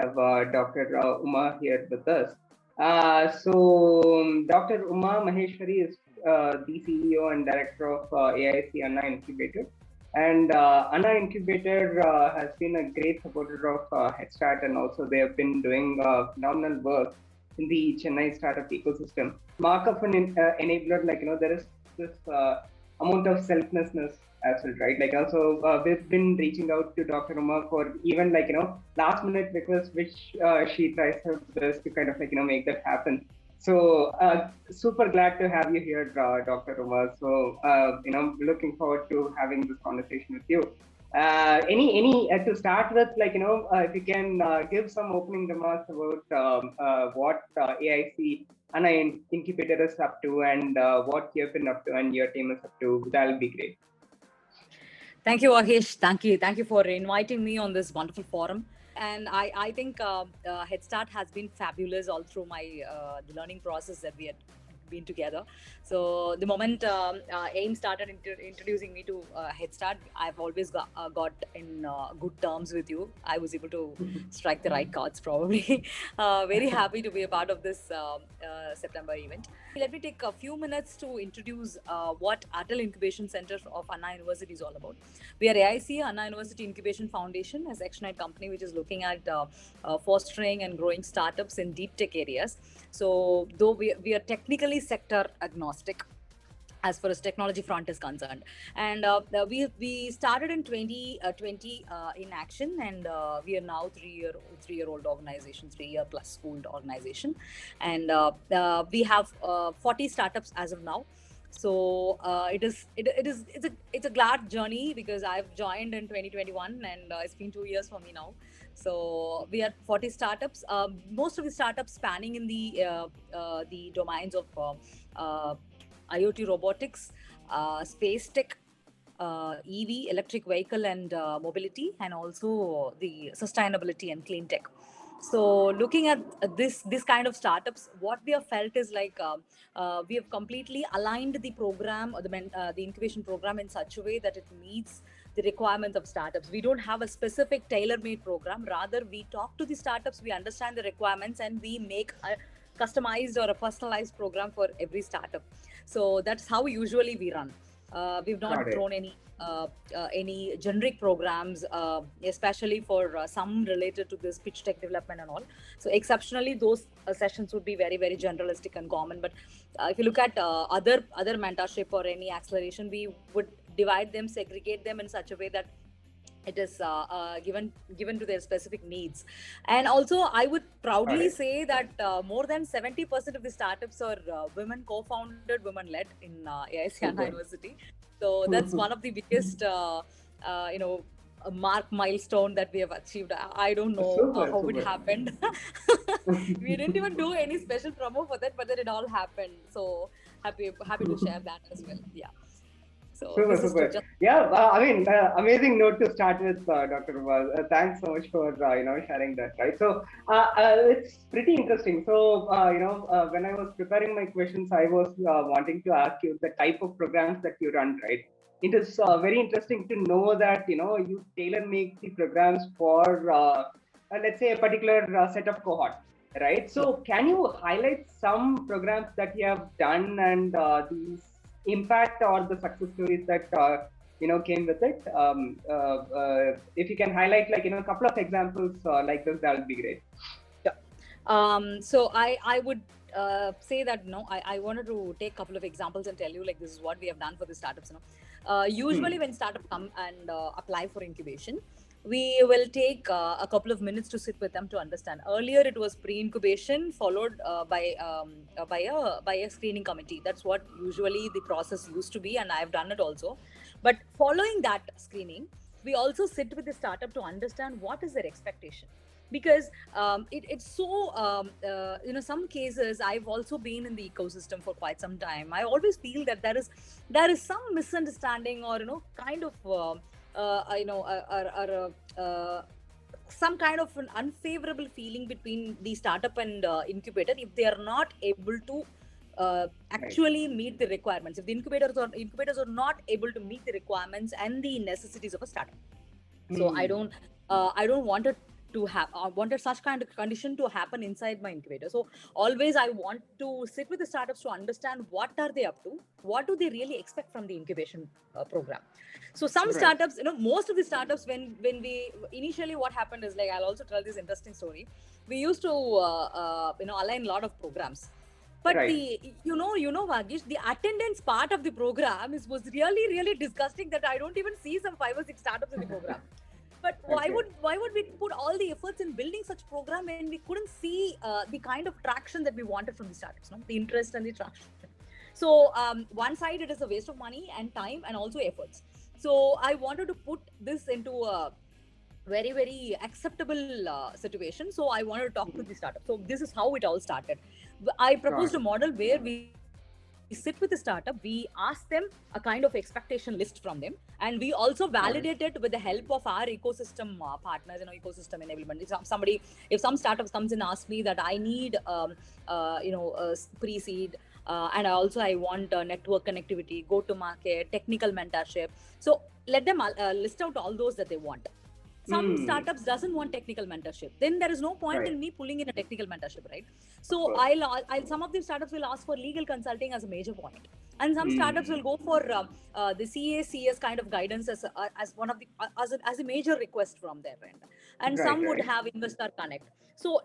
have Dr. Uma here with us. Dr. Uma Maheswari is the CEO and Director of AIC Anna Incubator. And Anna Incubator has been a great supporter of Headstart, and also they have been doing phenomenal work in the Chennai startup ecosystem. Mark of an enabler, there is this amount of selflessness as well, right? Also, we've been reaching out to Dr. Uma for even last minute requests, which she tries her best to kind of make that happen. So super glad to have you here, Dr. Uma. So looking forward to having this conversation with you. Any to start with, if you can give some opening remarks about what AIC Anna Incubator is up to, and what you've been up to and your team is up to, that'll be great. Thank you, Ahish. Thank you for inviting me on this wonderful forum. And I think Headstart has been fabulous all through my the learning process that we had been together. So the moment AIM started introducing me to Headstart, I've always got in good terms with you. I was able to strike the right cards, probably. Very happy to be a part of this September event. Let me take a few minutes to introduce what Atal Incubation Center of Anna University is all about. We are AIC Anna University Incubation Foundation, a Section 8 company which is looking at fostering and growing startups in deep tech areas. So though we are technically sector agnostic as far as technology front is concerned, and we started in 2020 in action, and we are now three-year-old organization, 3-year plus schooled organization, and we have 40 startups as of now. So it's a glad journey, because I've joined in 2021 and it's been 2 years for me now. So we are 40 startups, most of the startups spanning in the domains of IoT, robotics, space tech, EV, electric vehicle and mobility, and also the sustainability and clean tech. So looking at this kind of startups, what we have felt is we have completely aligned the program, or the incubation program, in such a way that it meets the requirements of startups. We don't have a specific tailor-made program. Rather, we talk to the startups, we understand the requirements, and we make a customized or a personalized program for every startup. So that's how usually we run. We've not thrown any generic programs, especially for some related to this pitch tech development and all. So exceptionally, those sessions would be very, very generalistic and common. But if you look at other mentorship or any acceleration, we would divide them, segregate them in such a way that it is given to their specific needs. And also, I would proudly say that more than 70% of the startups are women co-founded, women-led in AIC Anna University. So that's one of the biggest, mark milestone that we have achieved. I don't know how it happened. We didn't even do any special promo for that, but then it all happened. So happy to share that as well. Yeah. So super. Amazing note to start with, Dr. Uma. Thanks so much for sharing that. Right. So it's pretty interesting. So when I was preparing my questions, I was wanting to ask you the type of programs that you run. Right. It is very interesting to know that you tailor make the programs for let's say a particular set of cohort. Right. So can you highlight some programs that you have done, and these impact or the success stories that came with it? If you can highlight a couple of examples like this, that would be great. Yeah. So I would say that I wanted to take a couple of examples and tell you this is what we have done for the startups. Usually when startups come and apply for incubation, we will take a couple of minutes to sit with them to understand. Earlier, it was pre-incubation followed by a screening committee. That's what usually the process used to be, and I've done it also. But following that screening, we also sit with the startup to understand what is their expectation. Because it's so, some cases, I've also been in the ecosystem for quite some time. I always feel that there is some misunderstanding or kind of some kind of an unfavorable feeling between the startup and incubator if they are not able to actually meet the requirements. If the incubators are not able to meet the requirements and the necessities of a startup. So I don't want to have, wanted such kind of condition to happen inside my incubator. So always I want to sit with the startups to understand what are they up to, what do they really expect from the incubation program. So some startups, most of the startups, when we initially, what happened is, like, I'll also tell this interesting story. We used to align a lot of programs. But the Vagish, the attendance part of the program was really, really disgusting, that I don't even see some 5 or 6 startups in the program. But why would we put all the efforts in building such program when we couldn't see the kind of traction that we wanted from the startups, the interest and the traction? So one side, it is a waste of money and time and also efforts. So I wanted to put this into a very, very acceptable situation. So I wanted to talk to the startup. So this is how it all started. I proposed a model where we sit with the startup, we ask them a kind of expectation list from them, and we also validate it with the help of our ecosystem partners, ecosystem enablement. If some startups comes and asks me that I need pre-seed, and I want network connectivity, go to market, technical mentorship. So let them list out all those that they want. Some startups doesn't want technical mentorship. Then there is no point in me pulling in a technical mentorship, right? So some of these startups will ask for legal consulting as a major point, and some startups will go for the CS kind of guidance as one of the as a major request from their end, and some would have investor connect. So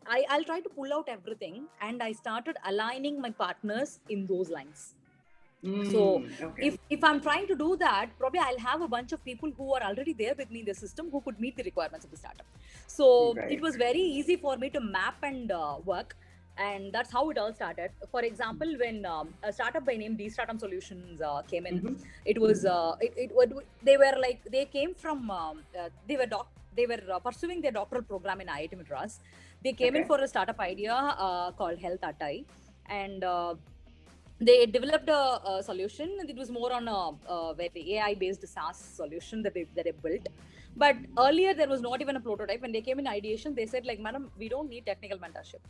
I'll try to pull out everything, and I started aligning my partners in those lines. So if I'm trying to do that, probably I'll have a bunch of people who are already there with me in the system who could meet the requirements of the startup. So it was very easy for me to map and work. And that's how it all started. For example, when a startup by name D-Stratum Solutions came in, it was they came from they were pursuing their doctoral program in IIT Madras. They came in for a startup idea called Health Attai, and they developed a solution. It was more on a very AI-based SaaS solution that they built. But earlier, there was not even a prototype. When they came in ideation, they said, like, madam, we don't need technical mentorship.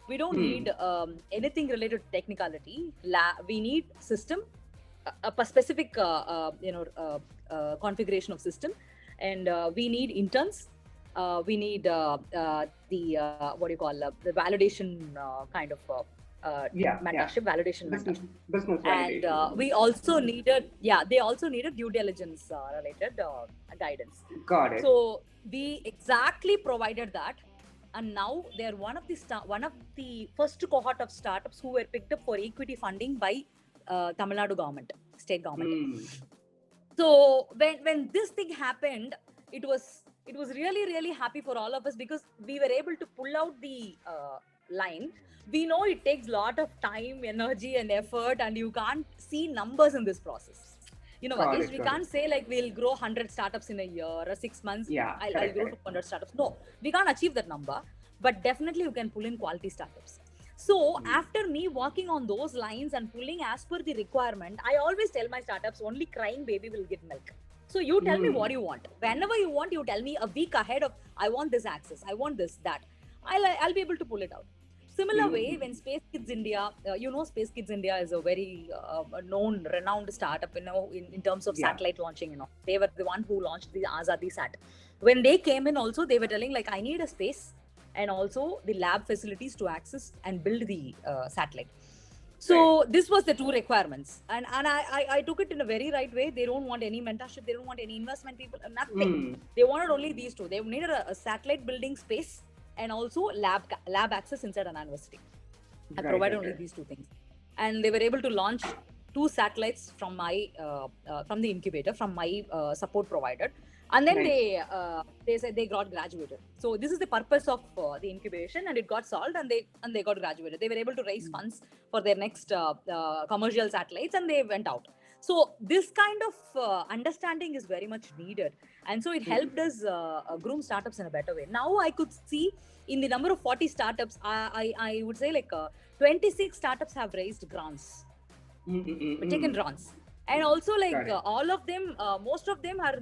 We don't need anything related to technicality. We need system, a specific configuration of system, and we need interns. We need the validation kind of mentorship, validation business mentorship. validation. And we also needed, they also needed due diligence related guidance. Got it. So we exactly provided that. And now they're one of the first cohort of startups who were picked up for equity funding by Tamil Nadu government, state government. So when this thing happened, it was really, really happy for all of us, because we were able to pull out the line. We know it takes a lot of time, energy and effort, and you can't see numbers in this process. We can't say like we'll grow 100 startups in a year or 6 months. I'll grow 200 startups. No, we can't achieve that number, but definitely you can pull in quality startups. So after me working on those lines and pulling as per the requirement, I always tell my startups, only crying baby will get milk. So you tell me what you want. Whenever you want, you tell me a week ahead of, I want this access, I want this, that. I'll be able to pull it out. Similar way, when Space Kids India, Space Kids India is a very known, renowned startup, in terms of satellite launching. They were the one who launched the Azadi Sat. When they came in also, they were telling, like, I need a space and also the lab facilities to access and build the satellite. So this was the two requirements. And I took it in a very right way. They don't want any mentorship. They don't want any investment people, nothing. They wanted only these two. They needed a satellite building space and also lab access inside an university. I provided only these two things. And they were able to launch 2 satellites from my from the incubator, from my support provided. And then they said they got graduated. So this is the purpose of the incubation, and it got solved, and they got graduated. They were able to raise funds for their next commercial satellites, and they went out. So this kind of understanding is very much needed. And so it helped us groom startups in a better way. Now I could see in the number of 40 startups, I would say like 26 startups have raised grants, taken grants. And also like all of them, most of them are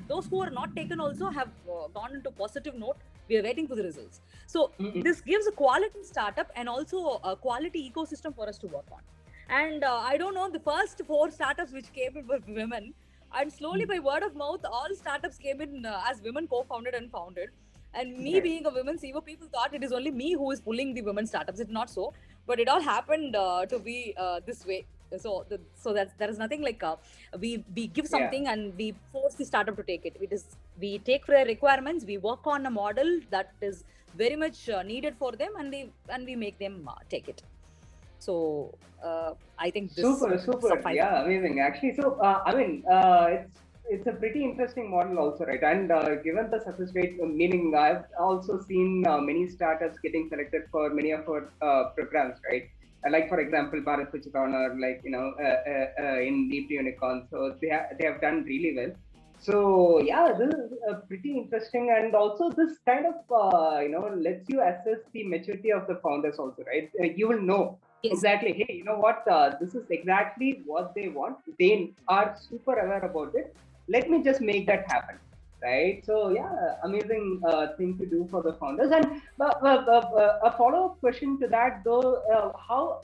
those who are not taken also have gone into positive note. We are waiting for the results. So this gives a quality startup and also a quality ecosystem for us to work on. And I don't know, the first 4 startups which came in were women. And slowly by word of mouth, all startups came in as women co-founded and founded. And me being a women CEO, people thought it is only me who is pulling the women startups. It's not so, but it all happened to be this way. So there is nothing like we give something and we force the startup to take it. We take their requirements, we work on a model that is very much needed for them, and we make them take it. So I think this super. Yeah, amazing. Actually, so it's a pretty interesting model also, right? And given the success rate, meaning I've also seen many startups getting selected for many of our programs, right? Like for example, Bharat Puchitan or like in Deep Unicorn. So they have done really well. So yeah, this is pretty interesting, and also this kind of lets you assess the maturity of the founders also, right? You will know exactly, hey, you know what, this is exactly what they want. They are super aware about it. Let me just make that happen, right? So yeah, amazing thing to do for the founders. And a follow-up question to that though, how,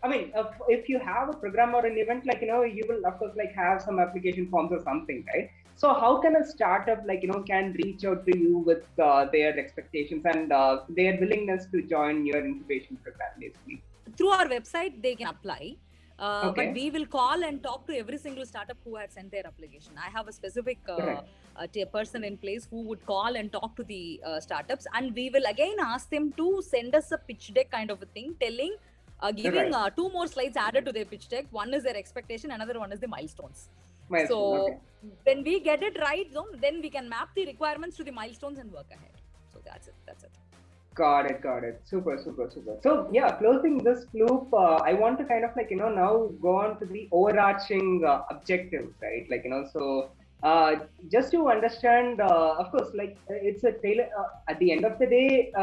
I mean, if you have a program or an event, like, you will of course like have some application forms or something, right? So how can a startup can reach out to you with their expectations and their willingness to join your incubation program, basically? Through our website, they can apply. But we will call and talk to every single startup who had sent their application. I have a specific person in place who would call and talk to the startups, and we will again ask them to send us a pitch deck kind of a thing, telling, giving two more slides added to their pitch deck. One is their expectation, another one is the milestones. So when we get it right, then we can map the requirements to the milestones and work ahead. So that's it. Got it. Super. So yeah, closing this loop, I want to kind of now go on to the overarching objectives, right? Just to understand, of course, it's a tailor. At the end of the day,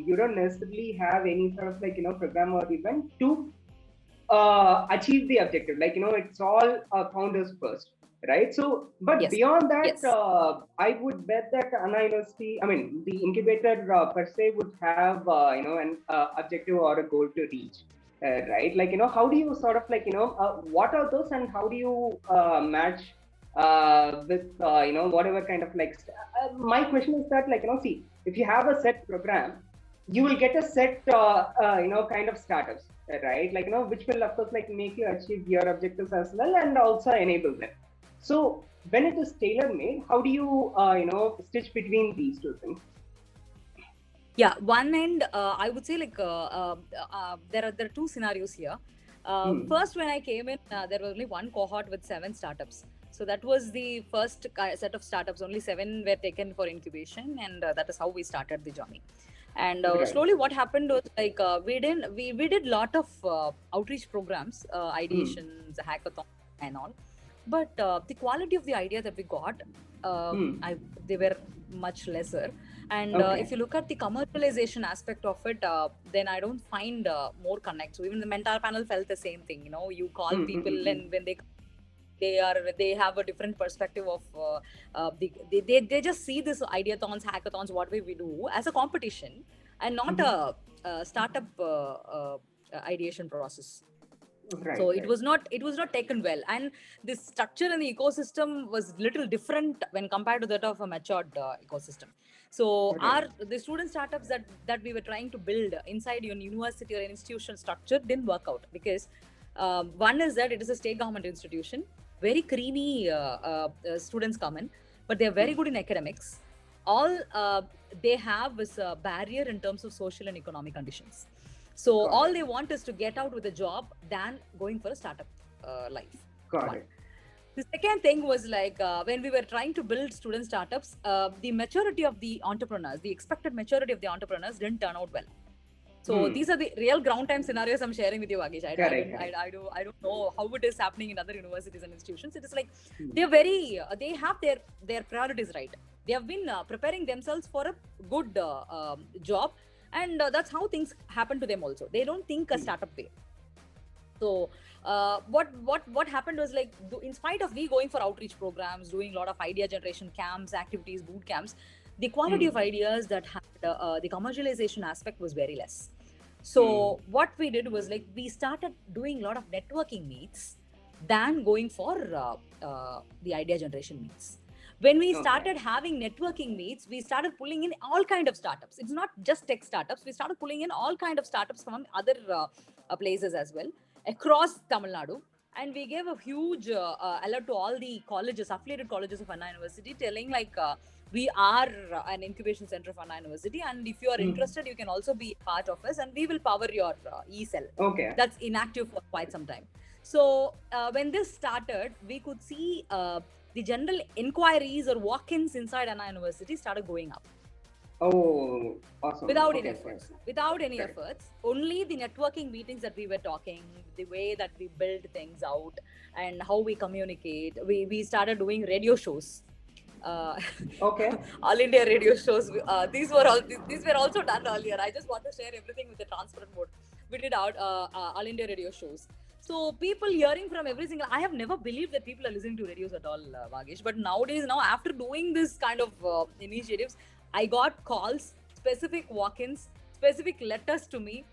you don't necessarily have any sort of program or event to achieve the objective. It's all founders first, right? So, but beyond that, I would bet that Anna University, I mean, the incubator per se would have an objective or a goal to reach, right? How do you sort of what are those, and how do you match with whatever kind of my question is that see, if you have a set program, you will get a set kind of startups, right? Which will of course make you achieve your objectives as well, and also enable them. So when it is tailor-made, how do you stitch between these two things? Yeah, one end, I would say there are two scenarios here. First, when I came in, there was only one cohort with 7 startups. So that was the first set of startups. Only 7 were taken for incubation, and that is how we started the journey. And slowly, what happened was we did lot of outreach programs, ideations, hackathons, and all. But the quality of the idea that we got, they were much lesser. And if you look at the commercialization aspect of it, then I don't find more connect. So even the mentor panel felt the same thing. You call people, and when they have a different perspective of they just see this ideathons, hackathons, what we do as a competition, and not a startup ideation process. So it was not taken well, and the structure and the ecosystem was little different when compared to that of a matured ecosystem. So the student startups that we were trying to build inside your university or an institution structure didn't work out, because one is that it is a state government institution, very creamy students come in, but they are very good in academics. All they have is a barrier in terms of social and economic conditions. So all they want is to get out with a job than going for a startup life. Got it. The second thing was when we were trying to build student startups, the maturity of the entrepreneurs, the expected maturity of the entrepreneurs didn't turn out well. So these are the real ground time scenarios I'm sharing with you, Vagesh. I don't know how it is happening in other universities and institutions. It is they have their priorities right. They have been preparing themselves for a good job. And that's how things happen to them also. They don't think a startup way. So what happened was in spite of we going for outreach programs, doing a lot of idea generation camps, activities, boot camps, the quality of ideas that had the commercialization aspect was very less. So what we did was we started doing a lot of networking meets than going for the idea generation meets. When we started having networking meets, we started pulling in all kind of startups. It's not just tech startups. We started pulling in all kind of startups from other places as well across Tamil Nadu. And we gave a huge alert to all the colleges, affiliated colleges of Anna University, telling like, we are an incubation center of Anna University, and if you are interested, you can also be part of us, and we will power your e-cell. That's inactive for quite some time. So when this started, we could see the general inquiries or walk-ins inside Anna University started going up. Oh, awesome. Without any efforts. Without any efforts. Only the networking meetings that we were talking, the way that we build things out and how we communicate. We started doing radio shows. All India radio shows. These were also done earlier. I just want to share everything with the transparent mode. We did out All India radio shows. So people hearing from every single, I have never believed that people are listening to radios at all, Vagesh. But nowadays, after doing this kind of initiatives, I got calls, specific walk-ins, specific letters to me,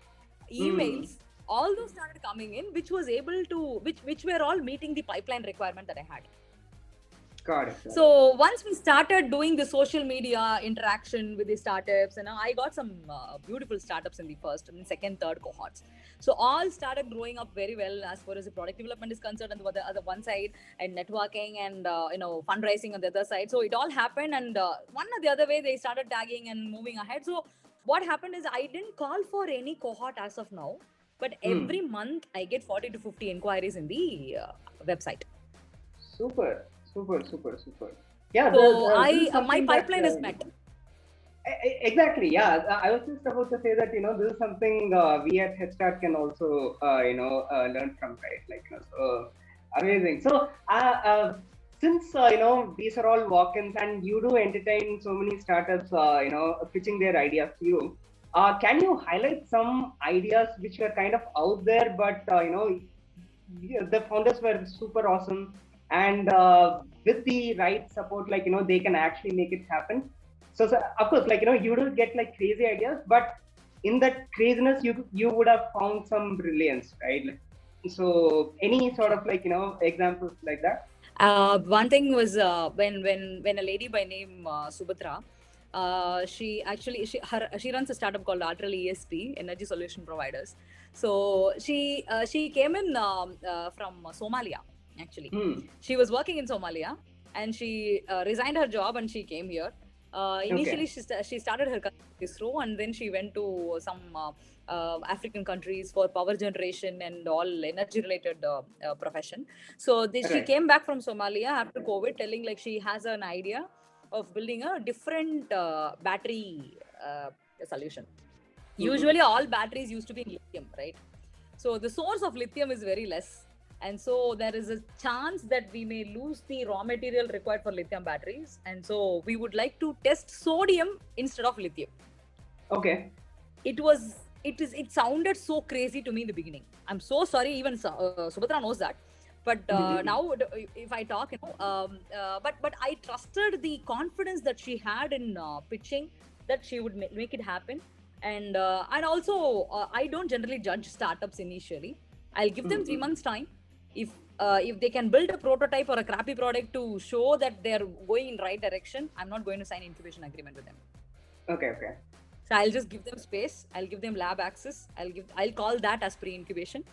emails, all those started coming in, which was able to, which were all meeting the pipeline requirement that I had. Got it. So once we started doing the social media interaction with the startups, and I got some beautiful startups in the first, second, third cohorts. So all started growing up very well as far as the product development is concerned on the other one side, and networking and fundraising on the other side. So it all happened, and one or the other way they started tagging and moving ahead. So what happened is I didn't call for any cohort as of now, but every month I get 40 to 50 inquiries in the website. Super. Yeah. So my pipeline is met. Exactly. Yeah. I was just about to say that, this is something we at Headstart can also, learn from, right? So amazing. So, since, these are all walk-ins and you do entertain so many startups, pitching their ideas to you, can you highlight some ideas which were kind of out there, but, the founders were super awesome, and with the right support, they can actually make it happen. So of course, you don't get crazy ideas, but in that craziness, you would have found some brilliance, right? So any sort of examples like that? One thing was when a lady by name Subhatra, she runs a startup called Lateral ESP, Energy Solution Providers. So she came in from Somalia. Actually, she was working in Somalia, and she resigned her job and she came here. Initially, she started her career in ISRO, and then she went to some African countries for power generation and all energy-related profession. So she came back from Somalia after COVID, telling she has an idea of building a different battery solution. Usually, all batteries used to be in lithium, right? So the source of lithium is very less. And so there is a chance that we may lose the raw material required for lithium batteries. And so we would like to test sodium instead of lithium. Okay. It sounded so crazy to me in the beginning. I'm so sorry, even Subhatra knows that. But now if I talk, but I trusted the confidence that she had in pitching, that she would make it happen. And also, I don't generally judge startups initially. I'll give them 3 months time. If they can build a prototype or a crappy product to show that they're going in right direction, I'm not going to sign incubation agreement with them. Okay. So I'll just give them space. I'll give them lab access. I'll call that as pre-incubation.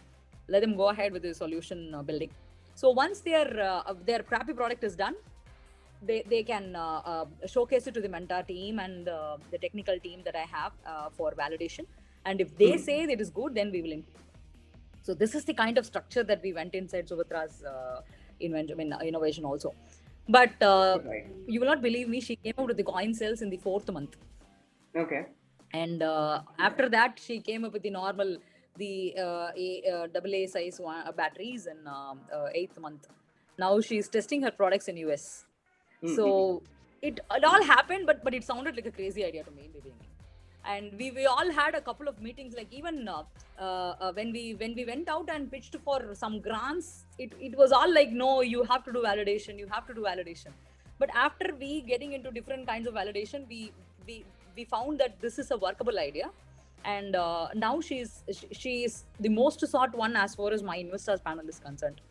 Let them go ahead with the solution building. So once their crappy product is done, they can showcase it to the mentor team and the technical team that I have for validation. And if they say that it is good, then we will include. So this is the kind of structure that we went inside Subhatra's innovation also. But you will not believe me, she came out with the coin cells in the 4th month. Okay. And after that, she came up with the normal, AA size batteries in 8th month. Now she's testing her products in US. So it all happened, but it sounded like a crazy idea to me in the beginning. And we all had a couple of meetings, even when we went out and pitched for some grants, it was all no, you have to do validation. But after we getting into different kinds of validation, we found that this is a workable idea. And now she is the most sought one as far as my investors panel is concerned.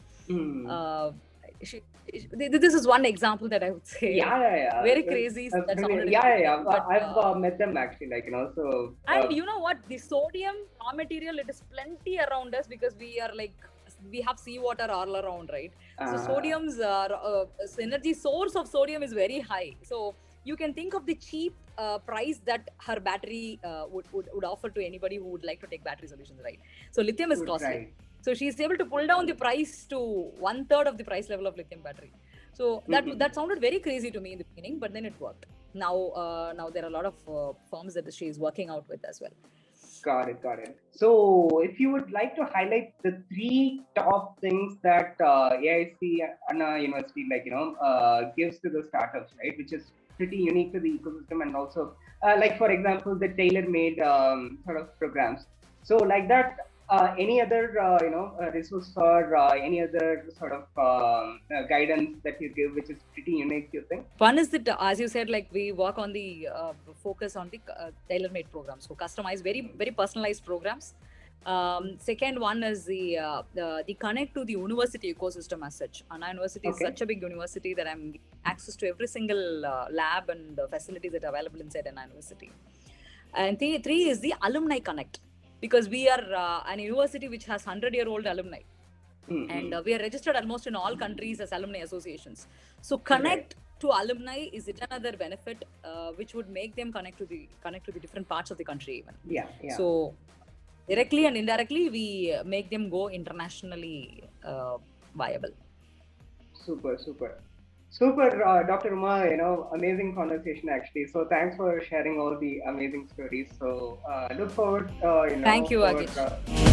This is one example that I would say. Yeah. Very crazy. I've met them actually, so. And you know what? The sodium raw material, it is plenty around us because we have seawater all around, right? So sodium's energy source of sodium is very high. So you can think of the cheap price that her battery would offer to anybody who would like to take battery solutions, right? So lithium is costly. Right. So she's able to pull down the price to 1/3 of the price level of lithium battery. So that sounded very crazy to me in the beginning, but then it worked. Now there are a lot of firms that she is working out with as well. Got it. So if you would like to highlight the 3 top things that AIC Anna University gives to the startups, right, which is pretty unique to the ecosystem, and also for example the tailor-made sort of programs. So like that, any other resource or any other sort of guidance that you give which is pretty unique, you think? One is that, as you said, we work on the focus on the tailor-made programs, so customized, very very personalized programs. Second one is the connect to the university ecosystem as such. Anna University is such a big university that I'm getting access to every single lab and facilities that are available inside Anna University. And three is the alumni connect, because we are an university which has 100-year-old alumni. And we are registered almost in all countries as alumni associations. So connect to alumni is yet another benefit which would make them connect to the different parts of the country even. Yeah. So directly and indirectly, we make them go internationally viable. Super, Dr. Uma, amazing conversation actually. So thanks for sharing all the amazing stories. So look forward, Thank you, Agish.